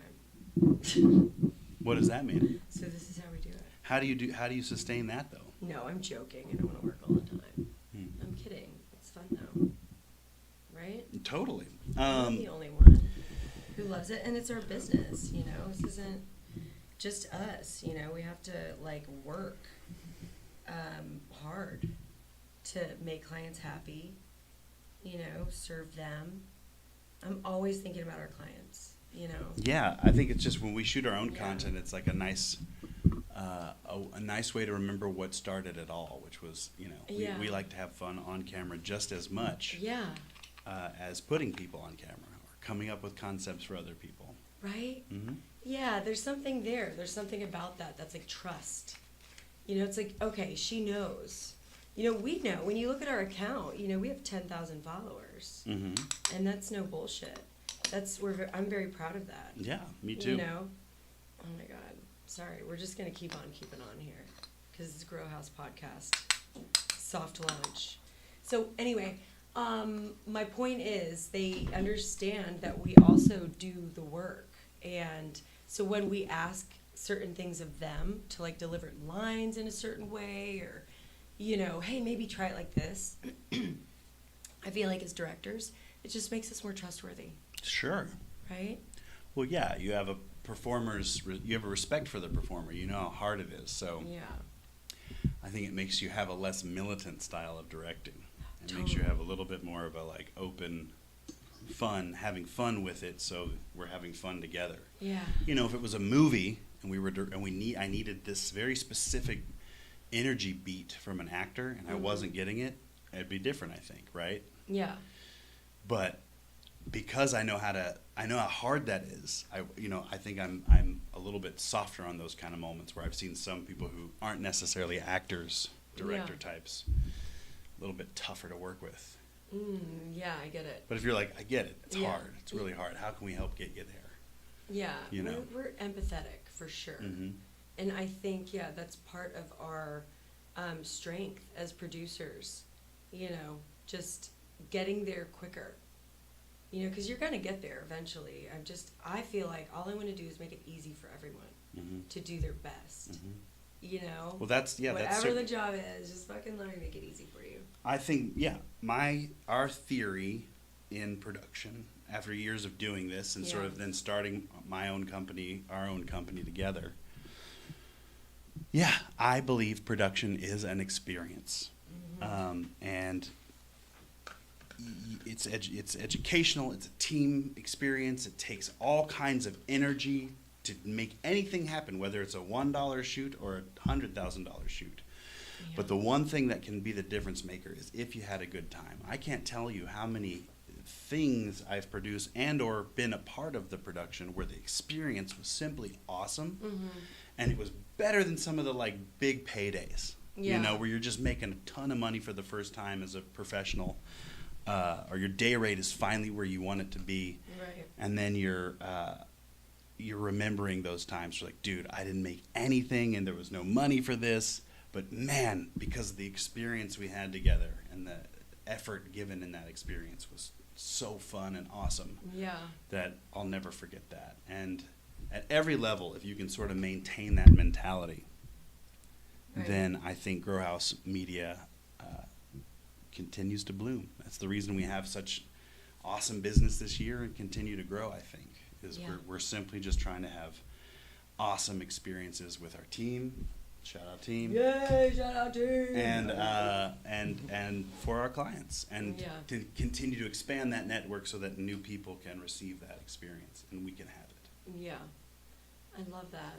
What does that mean? So this is how we do it. How do you sustain that though? No, I'm joking. I don't want to work all the time. Hmm. I'm kidding. It's fun though, right? Totally. I'm the only one who loves it, and it's our business. You know, this isn't just us. You know, we have to like work hard to make clients happy. You know, serve them. I'm always thinking about our clients. You know. Yeah, I think it's just when we shoot our own Yeah. content, it's like a nice way to remember what started it all, which was, you know, Yeah. we like to have fun on camera just as much Yeah. as putting people on camera or coming up with concepts for other people. Right? Mm-hmm. Yeah, there's something there. There's something about that that's like trust. You know, it's like, okay, she knows. You know, we know. When you look at our account, you know, we have 10,000 followers. Mm-hmm. And that's no bullshit. I'm very proud of that. Yeah, me too. You know? Oh my God. Sorry, we're just going to keep on keeping on here. Because it's a Grow House podcast. Soft launch. So anyway, my point is they understand that we also do the work. And so when we ask certain things of them to like deliver lines in a certain way or, you know, hey, maybe try it like this. I feel like as directors, it just makes us more trustworthy. Sure. Right? Well, yeah, you have you have a respect for the performer. You know how hard it is. So Yeah. I think it makes you have a less militant style of directing. It makes Totally. you have a little bit more of a like open, having fun with it. So we're having fun together. Yeah. You know, if it was a movie and I needed this very specific energy beat from an actor and I wasn't getting it, it'd be different, I think, right? Yeah. But because I know how hard that is, I think I'm a little bit softer on those kind of moments where I've seen some people who aren't necessarily actors, director types, a little bit tougher to work with. Yeah, I get it. But if you're like, I get it, it's Yeah. hard, it's really hard. How can we help get you there? Yeah. You know. We're empathetic for sure. Mm-hmm. And I think, yeah, that's part of our strength as producers, you know, just getting there quicker. You know, because you're going to get there eventually. I feel like all I want to do is make it easy for everyone to do their best. Mm-hmm. You know? Well, that's whatever the job is, just fucking let me make it easy for you. I think, yeah, our theory in production, after years of doing this and sort Yeah. of then starting our own company together, yeah, I believe production is an experience. And it's educational, it's a team experience, it takes all kinds of energy to make anything happen, whether it's a $1 shoot or a $100,000 shoot. Yeah. But the one thing that can be the difference maker is if you had a good time. I can't tell you how many things I've produced and or been a part of the production where the experience was simply awesome. Mm-hmm. And it was better than some of the like big paydays, Yeah. you know, where you're just making a ton of money for the first time as a professional, or your day rate is finally where you want it to be. Right. And then you're remembering those times. You're like, dude, I didn't make anything and there was no money for this. But man, because of the experience we had together and the effort given in that experience was so fun and awesome. Yeah. That I'll never forget that. And at every level, if you can sort of maintain that mentality, Right. then I think Grow House Media continues to bloom. That's the reason we have such awesome business this year and continue to grow, I think, is Yeah. we're simply just trying to have awesome experiences with our team. Shout out team. Yay, shout out team. And for our clients, and Yeah. to continue to expand that network so that new people can receive that experience and we can have it. Yeah. I love that.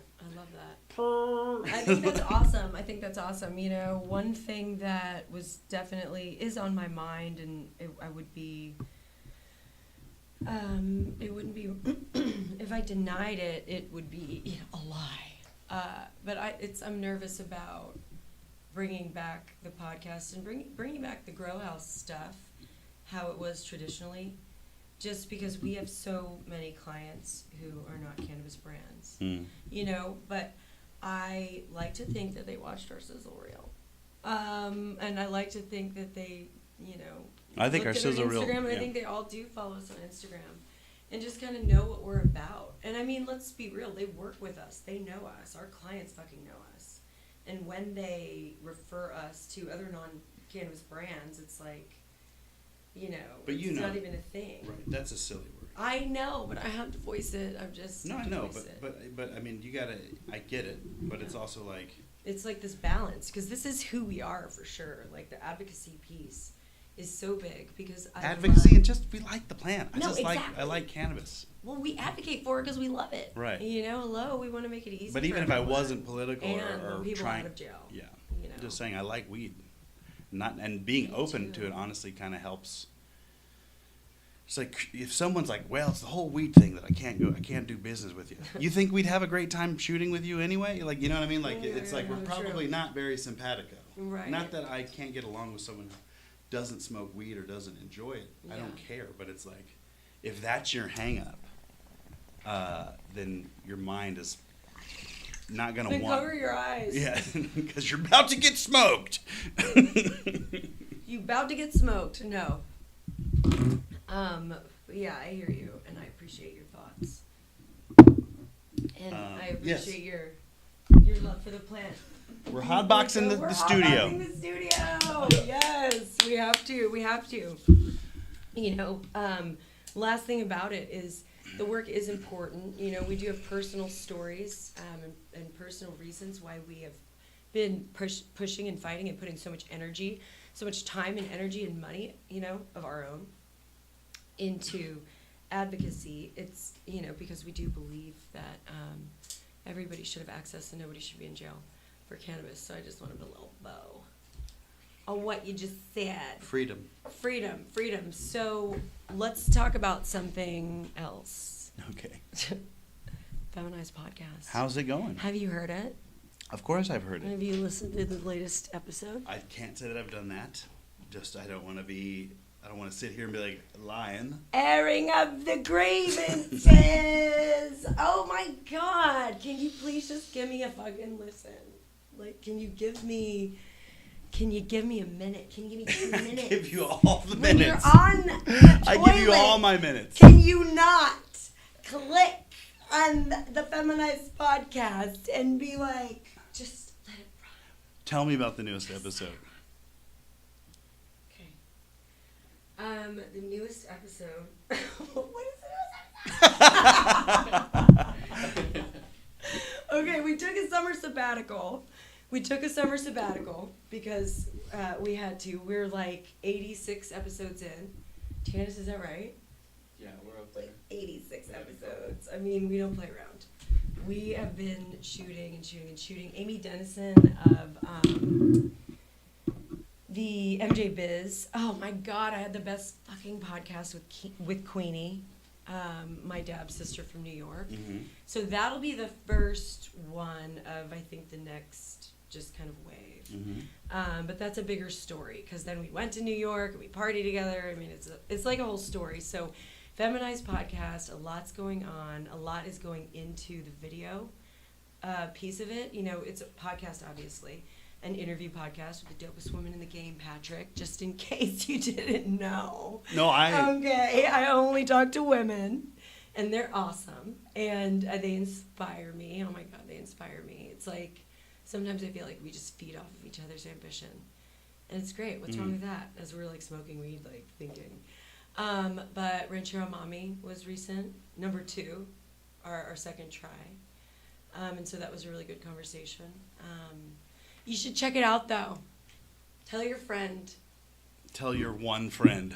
I think that's awesome. I think that's awesome. You know, one thing that was definitely is on my mind, and I would be, it wouldn't be, if I denied it, it would be a lie. But I'm nervous about bringing back the podcast and bringing back the Grow House stuff, how it was traditionally. Just because we have so many clients who are not cannabis brands, you know, but I like to think that they watched our sizzle reel, and I like to think that they, you know, I think our looked at sizzle reel. Instagram, and I think they all do follow us on Instagram, and just kind of know what we're about. And I mean, let's be real, they work with us, they know us, our clients fucking know us, and when they refer us to other non-cannabis brands, it's like, you know, But you it's know, not even a thing. Right, that's a silly word. I know, but I have to voice it. No, I know, voice it. but I mean, you gotta. I get it, but it's also like. It's like this balance, because this is who we are for sure. Like the advocacy piece is so big because Advocacy and just we like the plant. No, I exactly. like cannabis. Well, we advocate for it because we love it. Right. You know, hello, we want to make it easy. But even for if I everyone. wasn't political and or people trying, out of jail. yeah, You know. just saying I like weed, and being Me open too. to it honestly kind of helps. It's like if someone's like, well, it's the whole weed thing that I can't do business with you. You think we'd have a great time shooting with you anyway? Like, you know what I mean? Like, Yeah, it's like yeah, we're no, probably true. not very simpatico. Right. Not that I can't get along with someone who doesn't smoke weed or doesn't enjoy it. I don't Yeah. care. But it's like, if that's your hang up, then your mind is not going to Then want. cover your eyes. Yeah, because you're about to get smoked. You about to get smoked? No. But yeah, I hear you, and I appreciate your thoughts, and I yes. appreciate your love for the plant. We're hotboxing We're the studio. hotboxing the studio. Yes, we have to. We have to. You know, last thing about it is the work is important. You know, we do have personal stories and personal reasons why we have been pushing and fighting and putting so much energy, so much time and energy and money, you know, of our own into advocacy. It's, you know, because we do believe that everybody should have access and nobody should be in jail for cannabis. So I just wanted a little bow on what you just said. Freedom. Freedom. So let's talk about something else. Okay. Feminized podcast. How's it going? Have you heard it? Of course I've heard it. Have you listened to the latest episode? I can't say that I've done that. Just I don't want to sit here and be like lying. Airing of the grievances. Oh my God! Can you please just give me a fucking listen? Like, can you give me a minute? Can you give me 2 minutes? I give you all the When minutes. you're on the I give you toilet, all my minutes. Can you not click on the Feminized podcast and be like, just let it run? Tell me about the newest episode. Okay. The newest episode. What is the newest episode? Okay, we took a summer sabbatical. Because we had to. We're like 86 episodes in. Tannis, is that right? Yeah, we're up there. Like 86 episodes. I mean, we don't play around. We have been shooting. Amy Dennison of the MJ Biz. Oh my God, I had the best fucking podcast with Queenie, my dad's sister from New York. Mm-hmm. So that'll be the first one of, I think, the next just kind of wave. Mm-hmm. But that's a bigger story because then we went to New York and we partied together. I mean, it's like a whole story. So Feminized podcast, a lot's going on. A lot is going into the video piece of it. You know, it's a podcast, obviously, an interview podcast with the dopest woman in the game, Patrick, just in case you didn't know. No, Okay, I only talk to women, and they're awesome, and they inspire me. Oh my God, they inspire me. It's like, sometimes I feel like we just feed off of each other's ambition, and it's great. What's wrong with that? As we're like smoking weed, like thinking. But Ranchero Mommy was recent, number 2, our second try. And so that was a really good conversation. You should check it out, though. Tell your friend. Tell your one friend.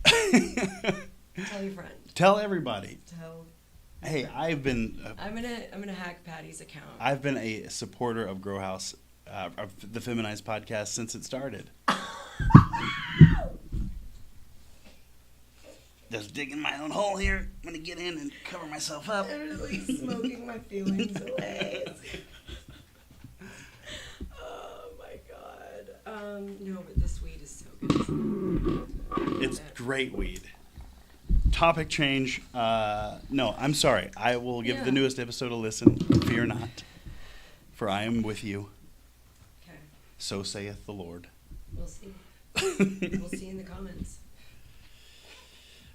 Tell your friend. Tell everybody. Tell. Hey, I've been. I'm gonna hack Patty's account. I've been a supporter of Grow House, of the Feminized podcast since it started. Just digging my own hole here. I'm gonna get in and cover myself up. I'm really smoking my feelings away. Oh my God. No, but this weed is so good. It's great weed. Topic change. No, I'm sorry. I will give the newest episode a listen. Fear not, for I am with you. Okay. So saith the Lord. We'll see. We'll see in the comments.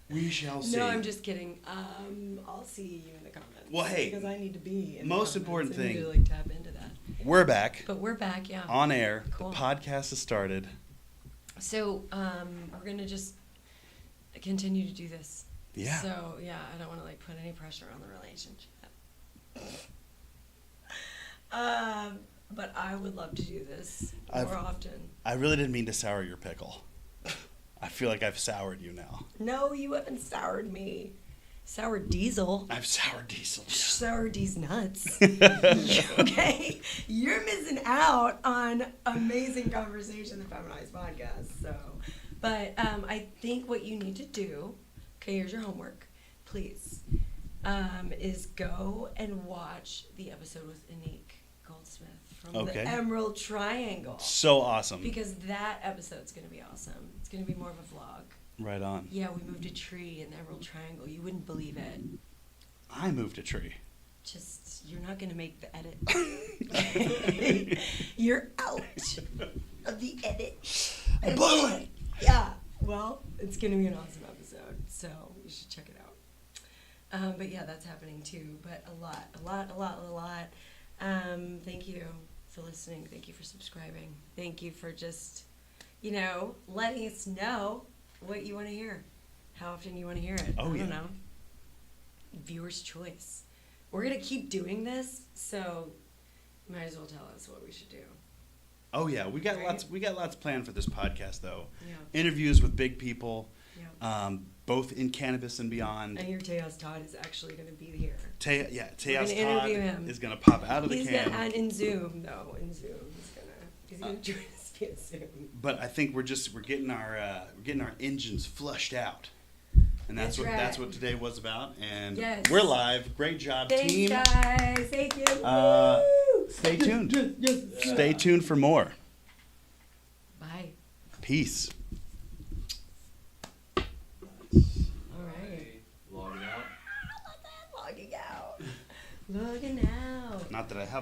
We shall see. No, I'm just kidding. I'll see you in the comments. Well, hey, because I need to be in most the important comments. I thing. need to like tap into that. We're back. But we're back, yeah. On air. Cool. The podcast has started. So we're gonna just continue to do this. Yeah. So yeah, I don't want to like put any pressure on the relationship. But I would love to do this more often. I really didn't mean to sour your pickle. I feel like I've soured you now. No, you haven't soured me. Sour diesel. I've soured diesel. Sour D's nuts. Okay, you're missing out on amazing conversation, the Feminized podcast. So, but I think what you need to do. Okay, here's your homework, please. Is go and watch the episode with Anik Goldsmith from the Emerald Triangle. So awesome. Because that episode's going to be awesome. It's going to be more of a vlog. Right on. Yeah, we moved a tree in the Emerald Triangle. You wouldn't believe it. I moved a tree. Just, you're not going to make the edit. You're out of the edit. I blew it. Yeah, well, it's going to be an awesome episode, so you should check it out. But yeah, that's happening too. But a lot. Thank you for listening. Thank you for subscribing. Thank you for just, letting us know what you want to hear, how often you want to hear it. I don't know. Viewer's choice. We're gonna keep doing this, so you might as well tell us what we should do. Oh yeah, we got lots planned for this podcast though. Yeah. Interviews with big people, Yeah. both in cannabis and beyond. And your Tejas Todd is actually gonna be here. Tejas Todd him. is gonna pop out of the can. And in Zoom though, he's gonna join us via Zoom. But I think we're getting our engines flushed out. And that's what today was about. And we're live. Great job, Thanks, team. Guys. Thank you. Stay tuned. Stay tuned for more. Bye. Peace. All right. Logging out. Logging out. Logging out. Not that I have